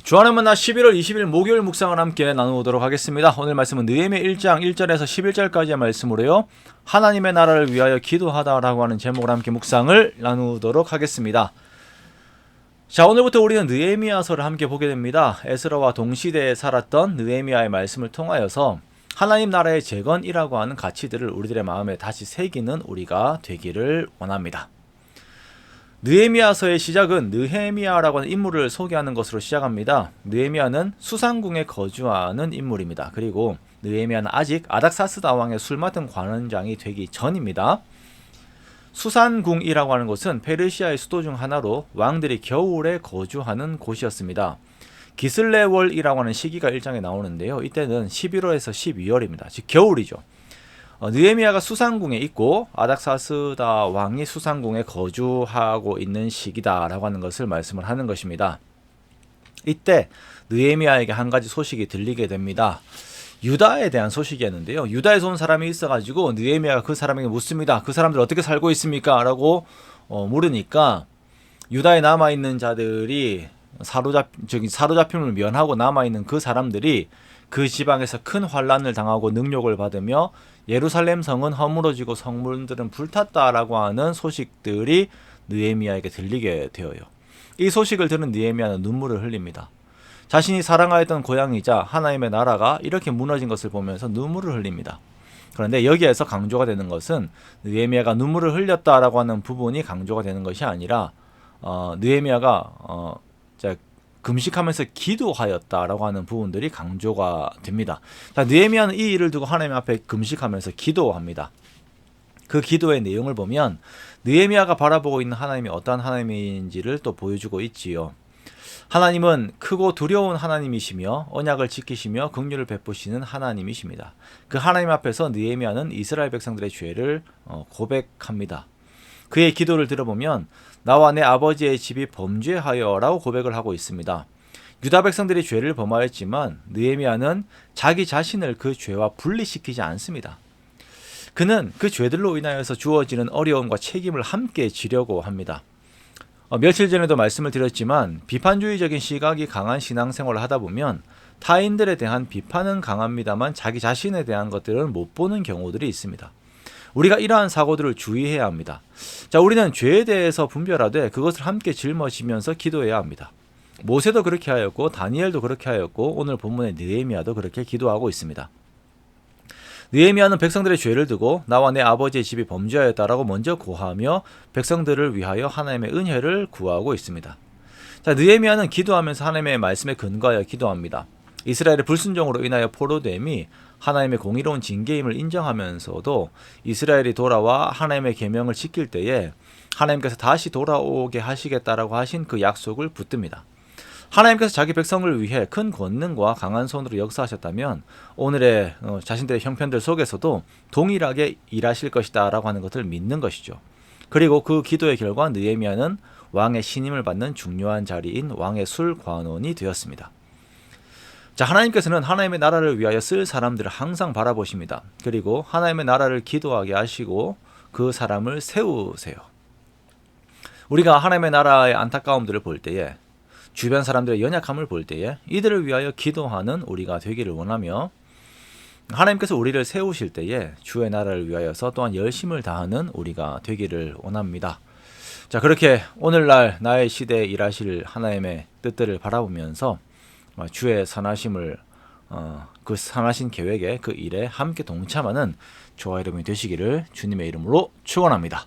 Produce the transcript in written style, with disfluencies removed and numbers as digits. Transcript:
주안의 만나 11월 20일 목요일 묵상을 함께 나누도록 하겠습니다. 오늘 말씀은 느헤미야 1장 1절에서 11절까지의 말씀으로요. 하나님의 나라를 위하여 기도하다라고 하는 제목을 함께 묵상을 나누도록 하겠습니다. 자, 오늘부터 우리는 느헤미야서를 함께 보게 됩니다. 에스라와 동시대에 살았던 느헤미야의 말씀을 통하여서 하나님 나라의 재건이라고 하는 가치들을 우리들의 마음에 다시 새기는 우리가 되기를 원합니다. 느헤미야서의 시작은 느헤미야라고 하는 인물을 소개하는 것으로 시작합니다. 느헤미야는 수산궁에 거주하는 인물입니다. 그리고 느헤미야는 아직 아닥사스다 왕의 술 맡은 관원장이 되기 전입니다. 수산궁이라고 하는 곳은 페르시아의 수도 중 하나로 왕들이 겨울에 거주하는 곳이었습니다. 기슬레월이라고 하는 시기가 1장에 나오는데요. 이때는 11월에서 12월입니다. 즉 겨울이죠. 느헤미야가 수산궁에 있고 아닥사스다 왕이 수산궁에 거주하고 있는 시기다라고 하는 것을 말씀을 하는 것입니다. 이때 느헤미야에게 한 가지 소식이 들리게 됩니다. 유다에 대한 소식이었는데요. 유다에서 온 사람이 있어가지고 느헤미야가 그 사람에게 묻습니다. 그 사람들 어떻게 살고 있습니까? 라고 물으니까 유다에 남아있는 자들이 사로잡힘을 면하고 남아있는 그 사람들이 그 지방에서 큰 환란을 당하고 능욕을 받으며 예루살렘 성은 허물어지고 성문들은 불탔다라고 하는 소식들이 느헤미야에게 들리게 되어요. 이 소식을 들은 느헤미야는 눈물을 흘립니다. 자신이 사랑하였던 고향이자 하나님의 나라가 이렇게 무너진 것을 보면서 눈물을 흘립니다. 그런데 여기에서 강조가 되는 것은 느헤미야가 눈물을 흘렸다라고 하는 부분이 강조가 되는 것이 아니라 느헤미야가 금식하면서 기도하였다라고 하는 부분들이 강조가 됩니다. 자, 느헤미야는 이 일을 두고 하나님 앞에 금식하면서 기도합니다. 그 기도의 내용을 보면 느헤미야가 바라보고 있는 하나님이 어떠한 하나님인지를 또 보여주고 있지요. 하나님은 크고 두려운 하나님이시며 언약을 지키시며 긍휼을 베푸시는 하나님이십니다. 그 하나님 앞에서 느헤미야는 이스라엘 백성들의 죄를 고백합니다. 그의 기도를 들어보면 나와 내 아버지의 집이 범죄하여 라고 고백을 하고 있습니다. 유다 백성들이 죄를 범하였지만 느헤미야는 자기 자신을 그 죄와 분리시키지 않습니다. 그는 그 죄들로 인하여서 주어지는 어려움과 책임을 함께 지려고 합니다. 며칠 전에도 말씀을 드렸지만 비판주의적인 시각이 강한 신앙생활을 하다 보면 타인들에 대한 비판은 강합니다만 자기 자신에 대한 것들은 못 보는 경우들이 있습니다. 우리가 이러한 사고들을 주의해야 합니다. 자, 우리는 죄에 대해서 분별하되 그것을 함께 짊어지면서 기도해야 합니다. 모세도 그렇게 하였고 다니엘도 그렇게 하였고 오늘 본문의 느헤미야도 그렇게 기도하고 있습니다. 느헤미야는 백성들의 죄를 두고 나와 내 아버지의 집이 범죄하였다라고 먼저 고하며 백성들을 위하여 하나님의 은혜를 구하고 있습니다. 자, 느헤미야는 기도하면서 하나님의 말씀에 근거하여 기도합니다. 이스라엘의 불순종으로 인하여 포로됨이 하나님의 공의로운 징계임을 인정하면서도 이스라엘이 돌아와 하나님의 계명을 지킬 때에 하나님께서 다시 돌아오게 하시겠다라고 하신 그 약속을 붙듭니다. 하나님께서 자기 백성을 위해 큰 권능과 강한 손으로 역사하셨다면 오늘의 자신들의 형편들 속에서도 동일하게 일하실 것이다 라고 하는 것을 믿는 것이죠. 그리고 그 기도의 결과 느헤미야는 왕의 신임을 받는 중요한 자리인 왕의 술관원이 되었습니다. 자, 하나님께서는 하나님의 나라를 위하여 쓸 사람들을 항상 바라보십니다. 그리고 하나님의 나라를 기도하게 하시고 그 사람을 세우세요. 우리가 하나님의 나라의 안타까움들을 볼 때에 주변 사람들의 연약함을 볼 때에 이들을 위하여 기도하는 우리가 되기를 원하며 하나님께서 우리를 세우실 때에 주의 나라를 위하여서 또한 열심을 다하는 우리가 되기를 원합니다. 자, 그렇게 오늘날 나의 시대에 일하실 하나님의 뜻들을 바라보면서 주의 선하심을 그 선하신 계획에 그 일에 함께 동참하는 저와 여러분이 되시기를 주님의 이름으로 축원합니다.